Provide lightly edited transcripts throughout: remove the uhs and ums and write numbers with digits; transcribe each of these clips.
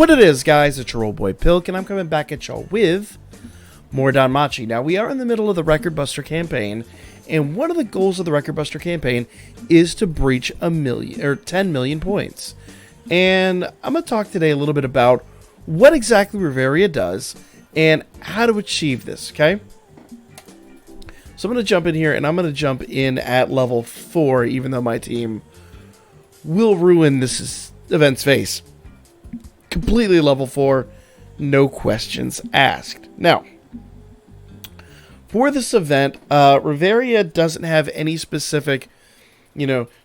What it is, guys, it's your old boy Pilk, and I'm coming back at y'all with more Danmachi. Now, we are in the middle of the Record Buster campaign, and one of the goals of the Record Buster campaign is to breach 10 million points. And I'm going to talk today a little bit about what exactly Reveria does and how to achieve this, okay? So I'm going to jump in here, and I'm going to jump in at level 4, even though my team will ruin this event's face. Completely level 4, no questions asked. Now, for this event, Reveria doesn't have any specific,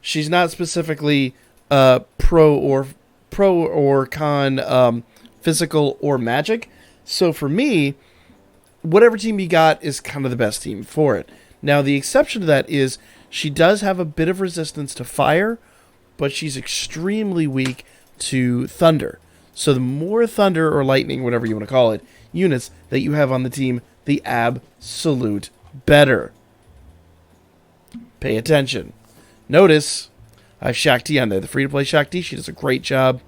she's not specifically pro or con, physical or magic. So for me, whatever team you got is kind of the best team for it. Now, the exception to that is she does have a bit of resistance to fire, but she's extremely weak to thunder. So the more thunder or lightning, whatever you want to call it, units that you have on the team, the absolute better. Pay attention. Notice I have Shakti on there. The free-to-play Shakti, she does a great job.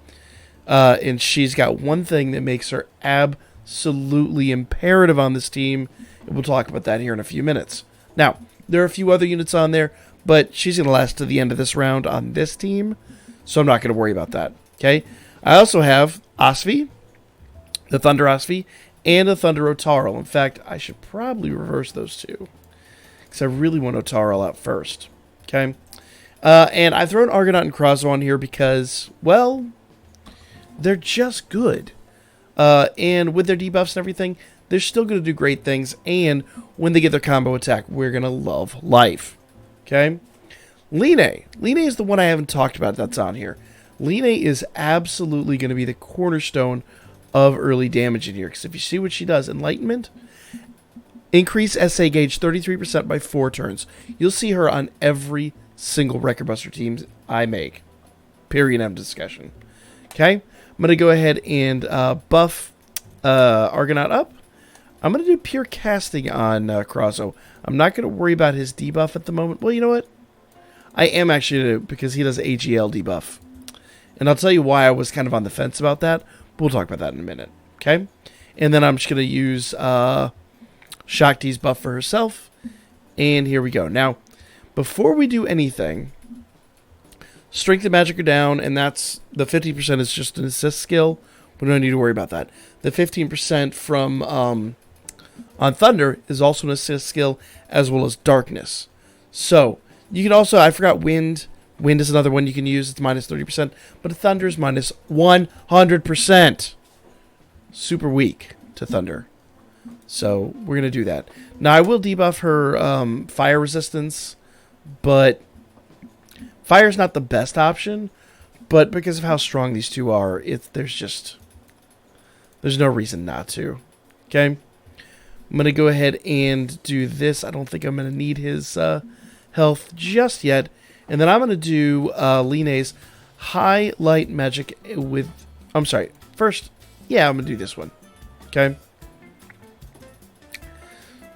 And she's got one thing that makes her absolutely imperative on this team. And we'll talk about that here in a few minutes. Now, there are a few other units on there, but she's going to last to the end of this round on this team. So I'm not going to worry about that. Okay? I also have Osvi, the Thunder Osvi, and a Thunder Otarl. In fact, I should probably reverse those two, because I really want Otarl out first. Okay? And I've thrown Argonaut and Krazo on here because, well, they're just good. And with their debuffs and everything, they're still going to do great things. And when they get their combo attack, we're going to love life. Okay? Line. Line is the one I haven't talked about that's on here. Line is absolutely going to be the cornerstone of early damage in here. Because if you see what she does, Enlightenment, increase SA gauge 33% by 4 turns. You'll see her on every single Record Buster team I make. Period. End of discussion. Okay? I'm going to go ahead and buff Argonaut up. I'm going to do pure casting on Krazo. I'm not going to worry about his debuff at the moment. Well, you know what? I am actually going to, because he does AGL debuff. And I'll tell you why I was kind of on the fence about that. But we'll talk about that in a minute. Okay? And then I'm just going to use Shakti's buff for herself. And here we go. Now, before we do anything, Strength and Magic are down, and that's the 50% is just an assist skill. We don't need to worry about that. The 15% from on Thunder is also an assist skill, as well as Darkness. So, you can also, I forgot Wind. Wind is another one you can use. It's minus 30%. But Thunder is minus 100%. Super weak to Thunder. So we're going to do that. Now, I will debuff her fire resistance. But fire's not the best option. But because of how strong these two are, there's no reason not to. Okay? I'm going to go ahead and do this. I don't think I'm going to need his health just yet. And then I'm going to do Line's High Light Magic with... I'm sorry. First, yeah, I'm going to do this one. Okay?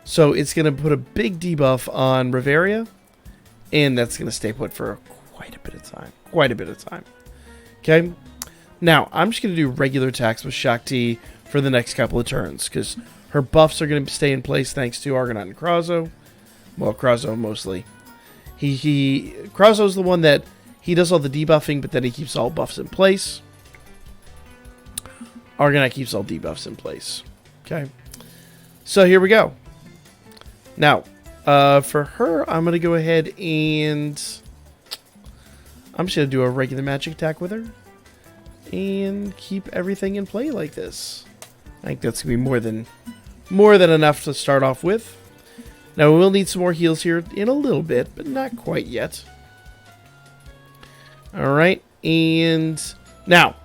So it's going to put a big debuff on Reveria. And that's going to stay put for quite a bit of time. Quite a bit of time. Okay? Now, I'm just going to do regular attacks with Shakti for the next couple of turns. Because her buffs are going to stay in place thanks to Argonaut and Krazo. Well, Krazo mostly. Krazo's the one that he does all the debuffing, but then he keeps all buffs in place. Argonaut keeps all debuffs in place. Okay. So here we go. Now, for her, I'm going to go ahead and I'm just going to do a regular magic attack with her and keep everything in play like this. I think that's going to be more than enough to start off with. Now, we will need some more heals here in a little bit, but not quite yet. Alright, and now,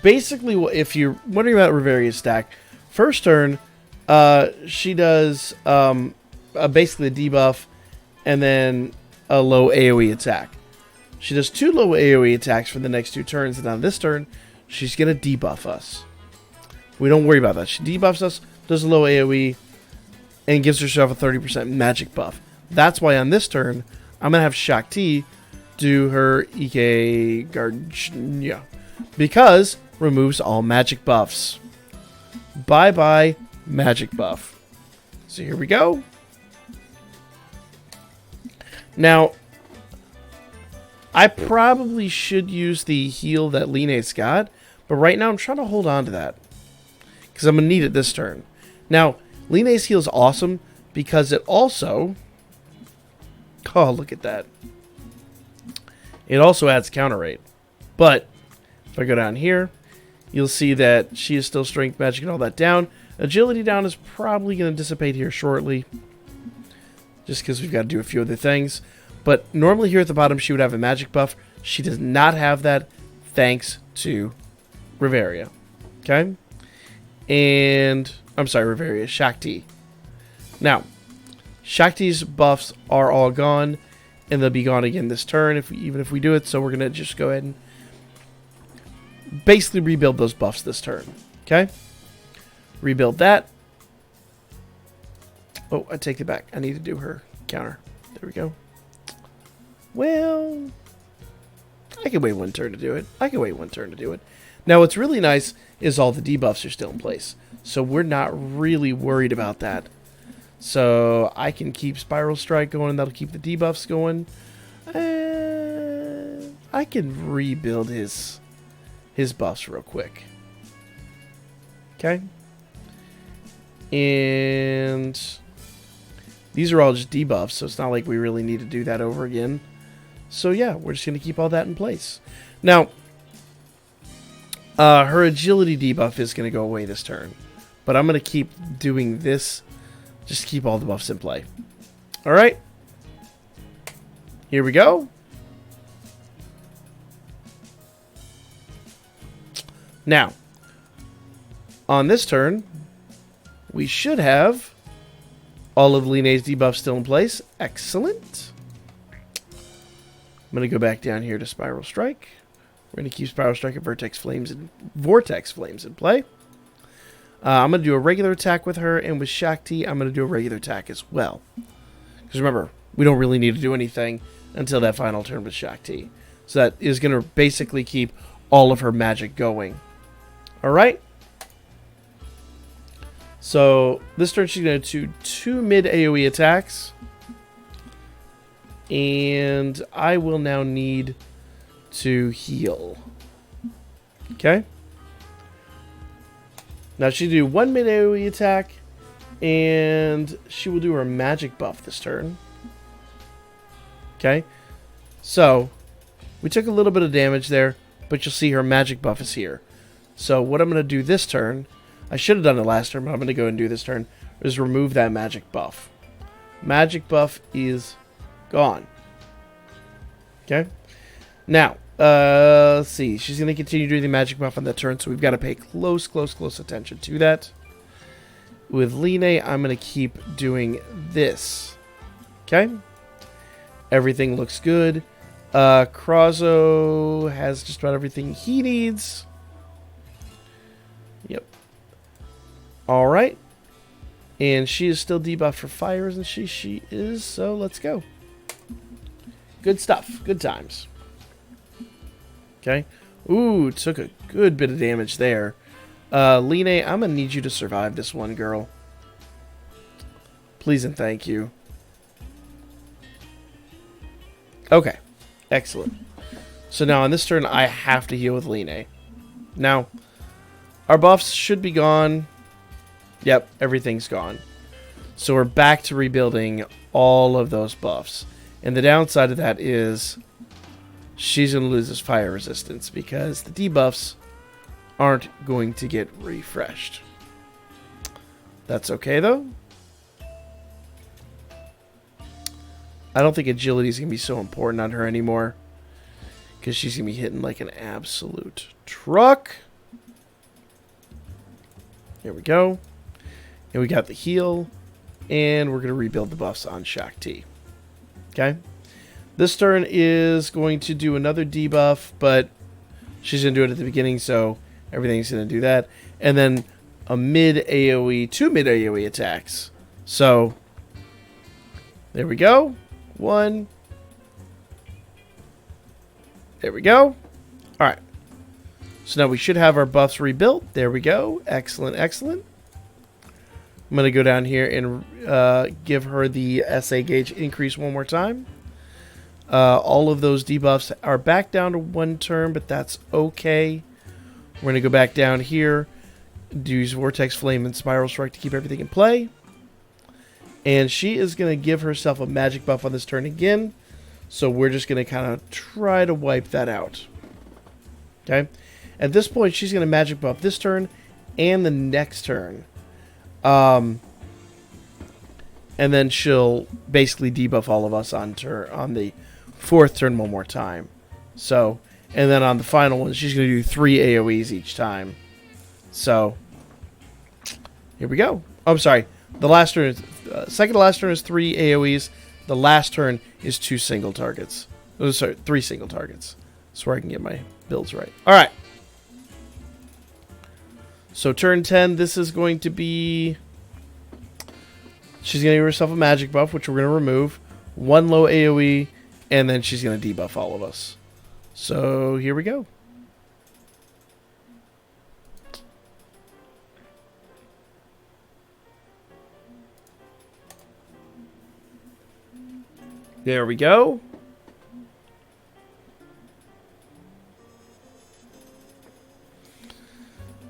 basically, if you're wondering about Reveria's stack, first turn, she does basically a debuff and then a low AoE attack. She does 2 low AoE attacks for the next 2 turns, and on this turn, she's going to debuff us. We don't worry about that. She debuffs us, does a low AoE, and gives herself a 30% magic buff. That's why on this turn, I'm going to have Shakti do her Ike Gardenia. Because removes all magic buffs. Bye-bye magic buff. So here we go. Now, I probably should use the heal that Line's got, but right now I'm trying to hold on to that because I'm going to need it this turn. Now, Line's heal is awesome because it also... Oh, look at that. It also adds counter rate. But if I go down here, you'll see that she is still strength, magic, and all that down. Agility down is probably going to dissipate here shortly, just because we've got to do a few other things. But normally here at the bottom, she would have a magic buff. She does not have that, thanks to Riveria. Okay? And, I'm sorry, Riveria, Shakti. Now, Shakti's buffs are all gone, and they'll be gone again this turn, even if we do it. So we're going to just go ahead and basically rebuild those buffs this turn. Okay? Rebuild that. Oh, I take it back. I need to do her counter. There we go. Well, I can wait one turn to do it. Now, what's really nice is all the debuffs are still in place. So we're not really worried about that. So I can keep Spiral Strike going. That'll keep the debuffs going. I can rebuild his buffs real quick. Okay. And these are all just debuffs, so it's not like we really need to do that over again. So yeah, we're just going to keep all that in place. Now, her agility debuff is going to go away this turn. But I'm going to keep doing this, just to keep all the buffs in play. Alright. Here we go. Now, on this turn, we should have all of Line's debuffs still in place. Excellent. I'm going to go back down here to Spiral Strike. We're going to keep Spiral Strike and Vortex Flames in play. I'm going to do a regular attack with her, and with Shakti, I'm going to do a regular attack as well. Because remember, we don't really need to do anything until that final turn with Shakti. So that is going to basically keep all of her magic going. Alright? So, this turn she's going to do 2 mid AoE attacks. And I will now need to heal. Okay? Now she'll do 1 mid AoE attack, and she will do her magic buff this turn. Okay? So, we took a little bit of damage there, but you'll see her magic buff is here. So what I'm going to do this turn, I should have done it last turn, but I'm going to go and do this turn, is remove that magic buff. Magic buff is gone. Okay? Now, let's see. She's going to continue doing the magic buff on that turn, so we've got to pay close attention to that. With Line, I'm going to keep doing this. Okay? Everything looks good. Krazo has just about everything he needs. Yep. Alright. And she is still debuffed for fire, isn't she? She is, so let's go. Good stuff. Good times. Okay. Ooh, took a good bit of damage there. Line, I'm going to need you to survive this one, girl. Please and thank you. Okay. Excellent. So now on this turn, I have to heal with Line. Now, our buffs should be gone. Yep, everything's gone. So we're back to rebuilding all of those buffs. And the downside of that is she's going to lose this fire resistance because the debuffs aren't going to get refreshed. That's okay, though. I don't think agility is going to be so important on her anymore because she's going to be hitting like an absolute truck. There we go. And we got the heal. And we're going to rebuild the buffs on Shakti. Okay. This turn is going to do another debuff, but she's going to do it at the beginning, so everything's going to do that. And then a mid AoE, 2 mid AoE attacks. So, there we go. 1. There we go. Alright. So now we should have our buffs rebuilt. There we go. Excellent, excellent. I'm going to go down here and give her the SA gauge increase one more time. All of those debuffs are back down to 1 turn, but that's okay. We're going to go back down here, use Vortex Flame and Spiral Strike to keep everything in play. And she is going to give herself a magic buff on this turn again. So we're just going to kind of try to wipe that out. Okay? At this point, she's going to magic buff this turn and the next turn. And then she'll basically debuff all of us on the 4th turn one more time. So, and then on the final one, she's going to do 3 AoEs each time. So, here we go. Oh, I'm sorry. The last turn, second to last turn is 3 AoEs. The last turn is 2 single targets. Oh, sorry, 3 single targets. That's where I can get my builds right. All right. So turn 10, this is going to be... She's going to give herself a magic buff, which we're going to remove. 1 low AoE, and then she's going to debuff all of us. So here we go. There we go.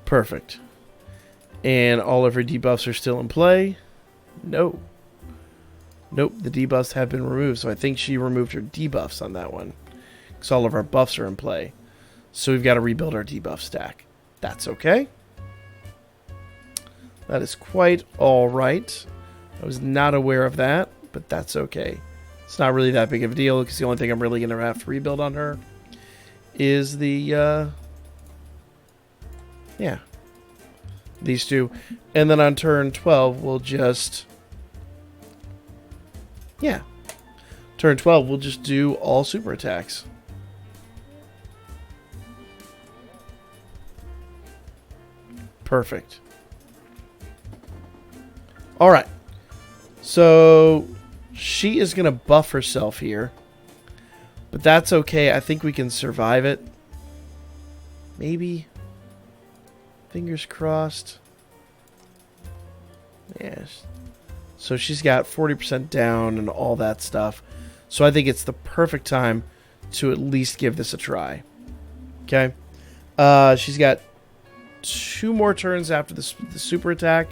Perfect. And all of her debuffs are still in play. No. Nope, the debuffs have been removed. So I think she removed her debuffs on that one. Because all of our buffs are in play. So we've got to rebuild our debuff stack. That's okay. That is quite alright. I was not aware of that, but that's okay. It's not really that big of a deal because the only thing I'm really going to have to rebuild on her is the, yeah, these two. And then on turn 12, we'll just, yeah, turn 12, we'll just do all super attacks. Perfect. All right. So she is going to buff herself here. But that's okay. I think we can survive it. Maybe. Fingers crossed. Yes. So she's got 40% down and all that stuff. So I think it's the perfect time to at least give this a try. Okay. She's got 2 more turns after the super attack.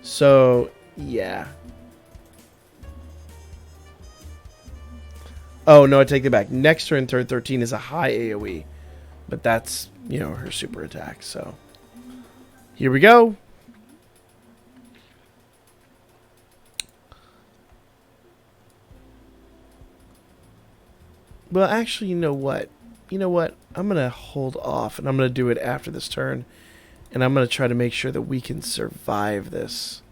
So, yeah. Oh, no, I take it back. Next turn, turn 13 is a high AoE. But that's, you know, her super attack. So, here we go. Well, actually, you know what? You know what? I'm going to hold off, and I'm going to do it after this turn. And I'm going to try to make sure that we can survive this.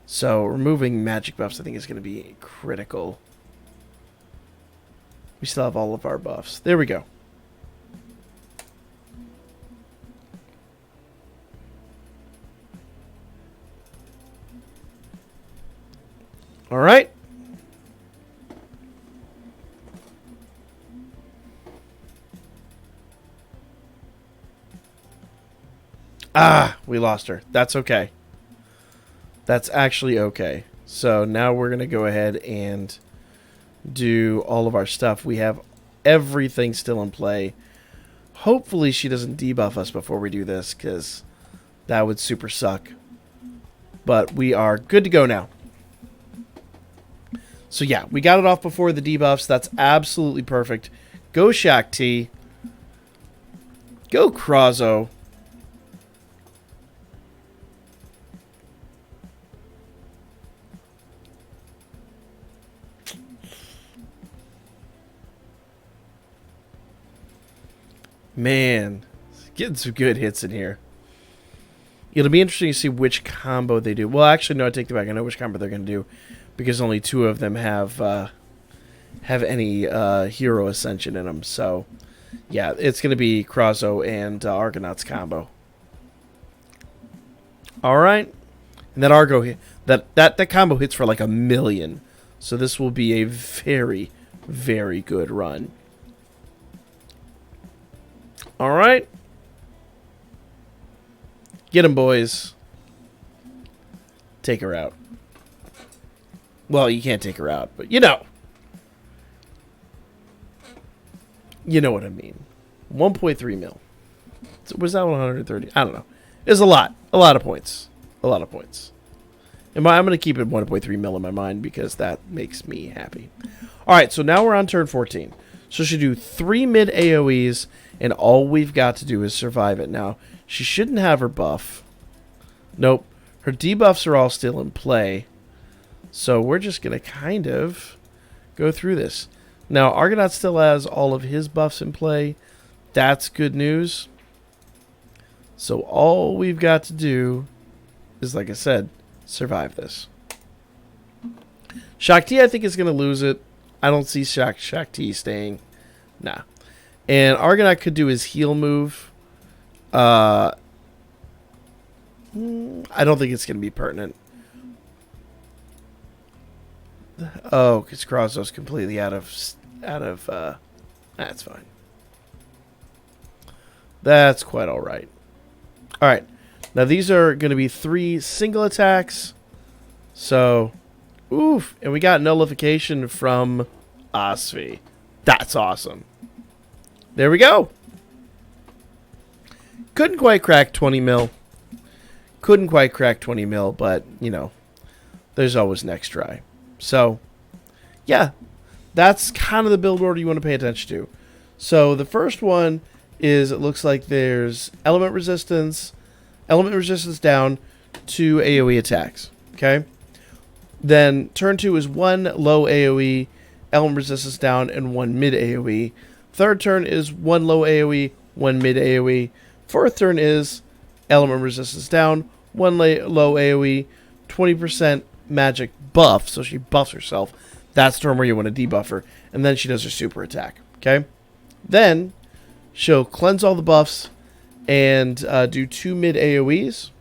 So, removing magic buffs, I think, is going to be critical. We still have all of our buffs. There we go. All right. Ah, we lost her. That's okay. That's actually okay. So now we're going to go ahead and do all of our stuff. We have everything still in play. Hopefully she doesn't debuff us before we do this, because that would super suck. But we are good to go now. So yeah, we got it off before the debuffs. That's absolutely perfect. Go Shakti. Go Krazo. Man, getting some good hits in here. It'll be interesting to see which combo they do. Well, actually, no, I take it back. I know which combo they're going to do, because only 2 of them have any hero ascension in them. So, yeah, it's going to be Krazo and Argonaut's combo. All right, and that Argo hit, that combo hits for like 1,000,000. So this will be a very, very good run. All right. Get him, boys. Take her out. Well, you can't take her out, but you know. You know what I mean. 1.3 mil. Was that 130? I don't know. It's a lot. A lot of points. A lot of points. And I'm going to keep it 1.3 mil in my mind because that makes me happy. All right, so now we're on turn 14. So she do 3 mid AoEs, and all we've got to do is survive it. Now, she shouldn't have her buff. Nope. Her debuffs are all still in play. So we're just going to kind of go through this. Now, Argonaut still has all of his buffs in play. That's good news. So all we've got to do is, like I said, survive this. Shakti, I think, is going to lose it. I don't see Shakti staying. Nah. And Argonaut could do his heal move. I don't think it's going to be pertinent. Oh, because Crosso's completely out of that's fine. That's quite all right. All right. Now, these are going to be 3 single attacks. So, oof. And we got nullification from Osvi. That's awesome. There we go. Couldn't quite crack 20 mil. Couldn't quite crack 20 mil, but, you know, there's always next try. So, yeah, that's kind of the build order you want to pay attention to. So, the first one is, it looks like there's element resistance down, 2 AoE attacks. Okay? Then, turn 2 is 1 low AoE, element resistance down, and 1 mid AoE. Third turn is 1 low AoE, 1 mid AoE. Fourth turn is element resistance down, 1 low AoE, 20% magic buff, so she buffs herself. That's the turn where you want to debuff her. And then she does her super attack. Okay? Then she'll cleanse all the buffs and do 2 mid AoEs.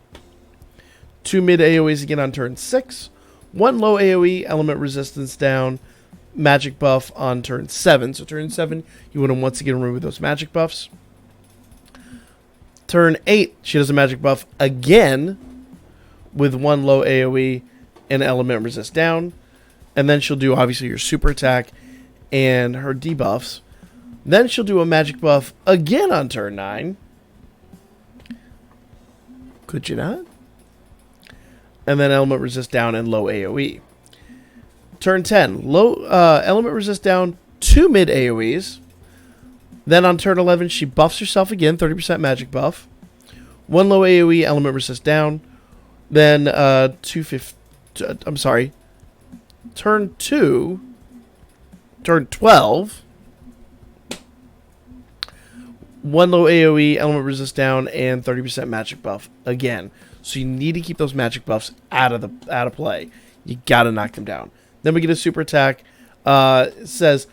2 mid AoEs again on turn 6. 1 low AoE, element resistance down, magic buff on turn 7. So turn 7, you want to once again remove those magic buffs. Turn 8, she does a magic buff again with 1 low AoE and element resist down. And then she'll do, obviously, your super attack and her debuffs. Then she'll do a magic buff again on turn 9. Could you not? And then element resist down and low AoE. Turn 10, low element resist down, 2 mid AoEs. Then on turn 11, she buffs herself again, 30% magic buff. 1 low AoE, element resist down. Then turn 12, 1 low AoE, element resist down, and 30% magic buff again. So you need to keep those magic buffs out of play. You gotta knock them down. Then we get a super attack. It says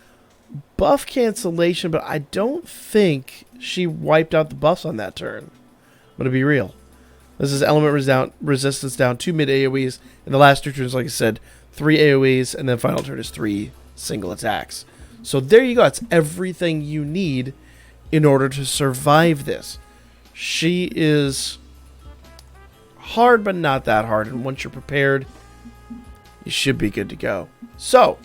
buff cancellation, but I don't think she wiped out the buffs on that turn. I'm gonna be real. This is element resistance down, 2 mid AoEs, and the last 2 turns, like I said, 3 AoEs, and then final turn is 3 single attacks. So there you go. It's everything you need in order to survive this. She is hard, but not that hard, and once you're prepared, you should be good to go. So,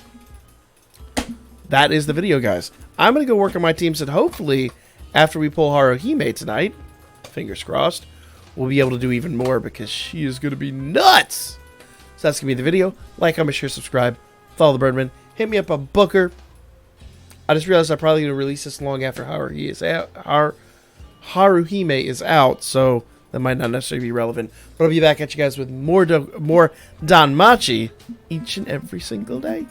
that is the video, guys. I'm going to go work on my teams, and hopefully, after we pull Haruhime tonight, fingers crossed, we'll be able to do even more, because she is going to be nuts! So that's going to be the video. Like, comment, share, subscribe, follow the Birdman, hit me up on Booker. I just realized I'm probably going to release this long after Haruhime is out, so that might not necessarily be relevant. But I'll be back at you guys with more Danmachi each and every single day.